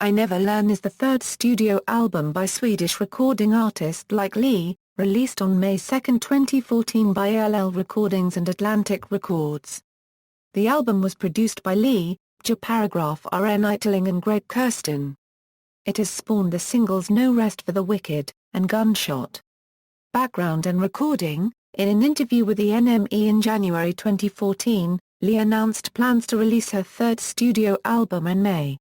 I Never Learn is the third studio album by Swedish recording artist Lykke Li, released on May 2, 2014 by LL Recordings and Atlantic Records. The album was produced by Li, Björn, Yttling and Kurstin. It has spawned the singles No Rest for the Wicked and Gunshot. Background and recording. In an interview with the NME in January 2014, Li announced plans to release her third studio album in May.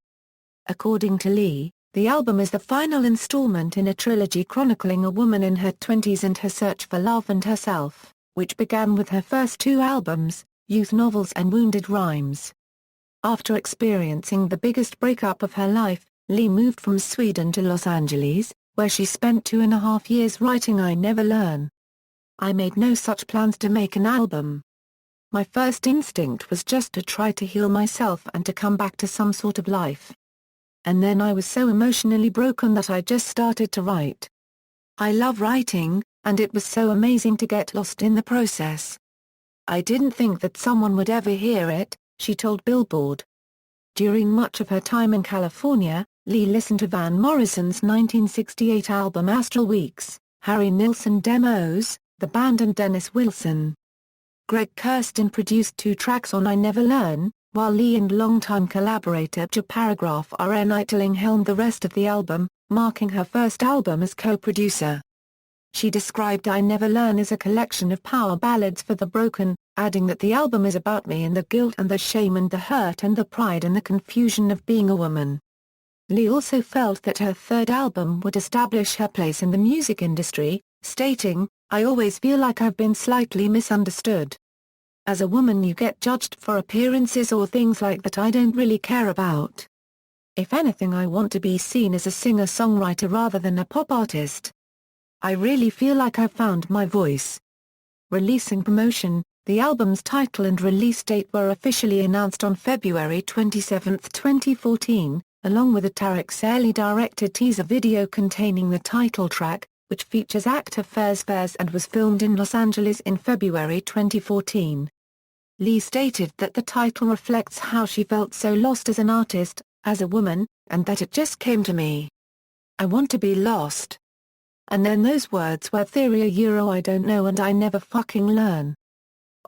According to Li, the album is the final installment in a trilogy chronicling a woman in her 20s and her search for love and herself, which began with her first two albums, Youth Novels and Wounded Rhymes. After experiencing the biggest breakup of her life, Li moved from Sweden to Los Angeles, where she spent 2.5 years writing I Never Learn. I made no such plans to make an album. My first instinct was just to try to heal myself and to come back to some sort of life. And then I was so emotionally broken that I just started to write. I love writing, and it was so amazing to get lost in the process. I didn't think that someone would ever hear it, she told Billboard. During much of her time in California, Li listened to Van Morrison's 1968 album Astral Weeks, Harry Nilsson demos, the band and Dennis Wilson. Kurstin produced 2 tracks on I Never Learn, while Li and longtime collaborator Björn Yttling helmed the rest of the album, marking her first album as co-producer. She described I Never Learn as a collection of power ballads for the broken, adding that the album is about me and the guilt and the shame and the hurt and the pride and the confusion of being a woman. Li also felt that her third album would establish her place in the music industry, stating, I always feel like I've been slightly misunderstood. As a woman you get judged for appearances or things like that I don't really care about. If anything I want to be seen as a singer-songwriter rather than a pop artist. I really feel like I've found my voice. Release and promotion. The album's title and release date were officially announced on February 27, 2014, along with a Tarek Saleh-directed teaser video containing the title track, which features actor Fairs and was filmed in Los Angeles in February 2014. Li stated that the title reflects how she felt so lost as an artist, as a woman, and that it just came to me. I want to be lost. And then those words were theory I don't know and I never fucking learn.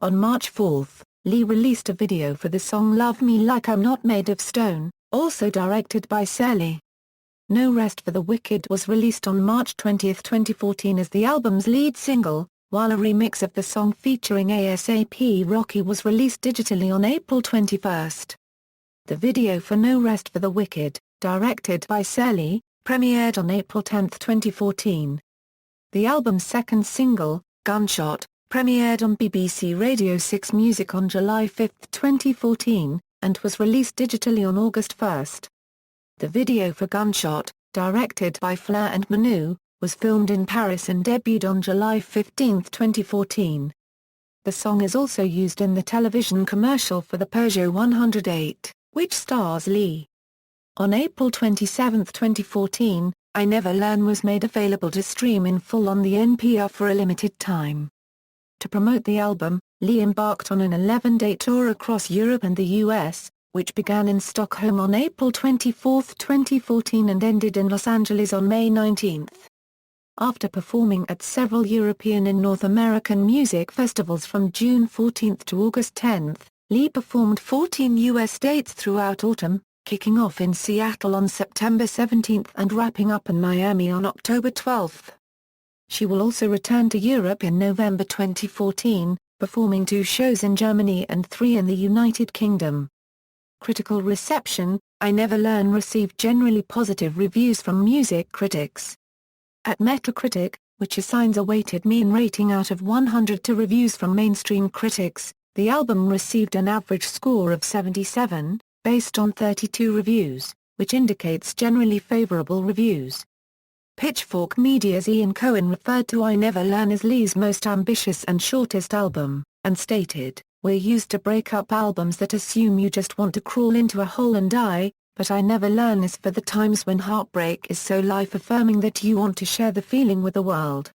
On March 4, Li released a video for the song Love Me Like I'm Not Made of Stone, also directed by Saleh. No Rest for the Wicked was released on March 20, 2014 as the album's lead single, while a remix of the song featuring A$AP Rocky was released digitally on April 21. The video for No Rest for the Wicked, directed by Saleh, premiered on April 10, 2014. The album's second single, Gunshot, premiered on BBC Radio 6 Music on July 5, 2014, and was released digitally on August 1. The video for Gunshot, directed by Flair and Manu, was filmed in Paris and debuted on July 15, 2014. The song is also used in the television commercial for the Peugeot 108, which stars Li. On April 27, 2014, I Never Learn was made available to stream in full on the NPR for a limited time. To promote the album, Li embarked on an 11-day tour across Europe and the US, which began in Stockholm on April 24, 2014 and ended in Los Angeles on May 19. After performing at several European and North American music festivals from June 14 to August 10, Li performed 14 US dates throughout autumn, kicking off in Seattle on September 17 and wrapping up in Miami on October 12. She will also return to Europe in November 2014, performing 2 shows in Germany and 3 in the United Kingdom. Critical reception. I Never Learn received generally positive reviews from music critics. At Metacritic, which assigns a weighted mean rating out of 100 to reviews from mainstream critics, the album received an average score of 77, based on 32 reviews, which indicates generally favorable reviews. Pitchfork Media's Ian Cohen referred to I Never Learn as Li's most ambitious and shortest album, and stated, "We're used to break up albums that assume you just want to crawl into a hole and die, but I Never Learn is for the times when heartbreak is so life-affirming that you want to share the feeling with the world."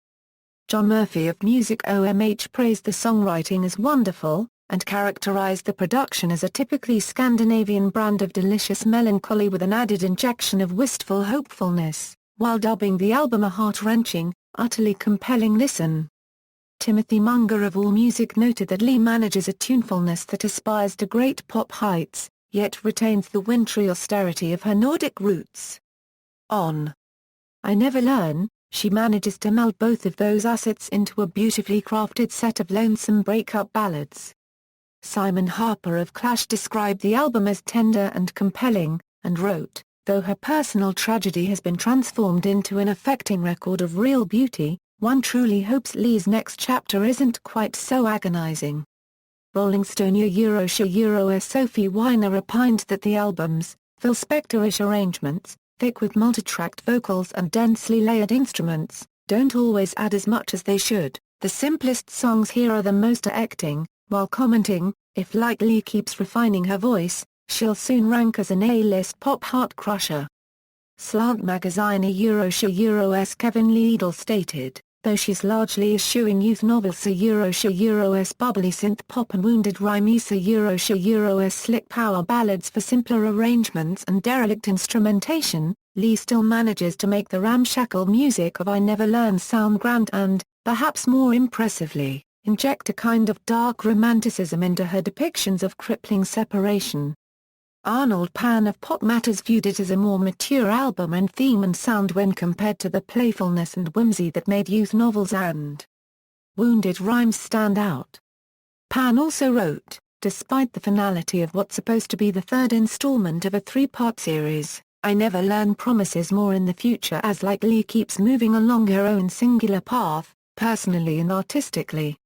John Murphy of Music OMH praised the songwriting as wonderful, and characterized the production as a typically Scandinavian brand of delicious melancholy with an added injection of wistful hopefulness, while dubbing the album a heart-wrenching, utterly compelling listen. Timothy Munger of AllMusic noted that Li manages a tunefulness that aspires to great pop heights, yet retains the wintry austerity of her Nordic roots. On I Never Learn, she manages to meld both of those assets into a beautifully crafted set of lonesome breakup ballads. Simon Harper of Clash described the album as tender and compelling, and wrote, "Though her personal tragedy has been transformed into an affecting record of real beauty, one truly hopes Li's next chapter isn't quite so agonizing." Rolling Stone Euro Sophie Weiner opined that the album's Phil Spector-ish arrangements, thick with multitracked vocals and densely layered instruments, don't always add as much as they should. The simplest songs here are the most acting, while commenting, "If Lykke Li keeps refining her voice, she'll soon rank as an A-list pop heart crusher." Slant Magazine Euro's Kevin Liedl stated, "Though she's largely eschewing youth novels Euro's bubbly synth pop and Wounded Rhyme Euro's slick power ballads for simpler arrangements and derelict instrumentation, Li still manages to make the ramshackle music of I Never Learn sound grand and, perhaps more impressively, inject a kind of dark romanticism into her depictions of crippling separation." Arnold Pan of Pop Matters viewed it as a more mature album in theme and sound when compared to the playfulness and whimsy that made youth novels and Wounded Rhymes stand out. Pan also wrote, "Despite the finality of what's supposed to be the third installment of a three-part series, I Never Learn promises more in the future as Lykke Li keeps moving along her own singular path, personally and artistically."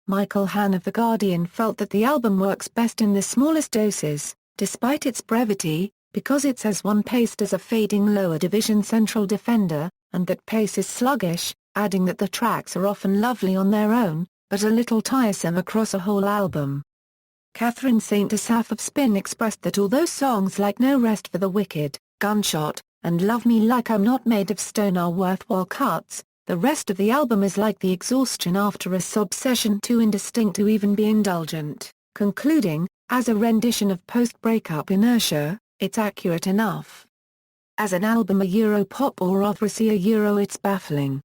Michael Hahn of The Guardian felt that the album works best in the smallest doses, despite its brevity, because it's as one-paced as a fading lower division central defender, and that pace is sluggish, adding that the tracks are often lovely on their own, but a little tiresome across a whole album. Catherine St. Asaph of Spin expressed that although songs like No Rest for the Wicked, Gunshot, and Love Me Like I'm Not Made of Stone are worthwhile cuts, the rest of the album is like the exhaustion after a sob session too indistinct to even be indulgent, concluding, "As a rendition of post-breakup inertia, it's accurate enough. As an album a Europop or operacy it's baffling."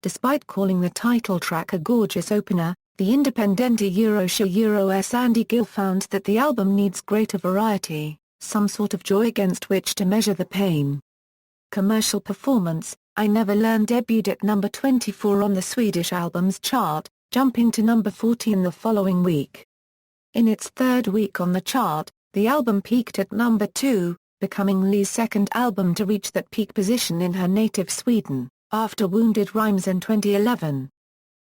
Despite calling the title track a gorgeous opener, the Independente Euro's Andy Gill found that the album needs greater variety, some sort of joy against which to measure the pain. Commercial performance, I Never Learn debuted at number 24 on the Swedish albums chart, jumping to number 14 the following week. In its third week on the chart, the album peaked at number 2, becoming Li's second album to reach that peak position in her native Sweden, after Wounded Rhymes in 2011.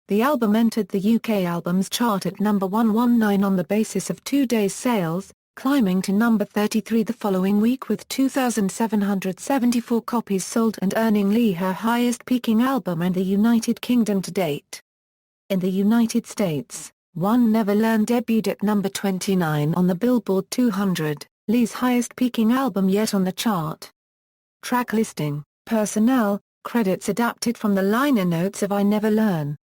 The album entered the UK albums chart at number 119 on the basis of 2 days' sales, climbing to number 33 the following week with 2,774 copies sold and earning Li her highest peaking album in the United Kingdom to date. In the United States, One Never Learn debuted at number 29 on the Billboard 200, Li's highest peaking album yet on the chart. Track listing, personnel, credits adapted from the liner notes of I Never Learn.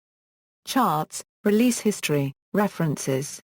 Charts, release history, references.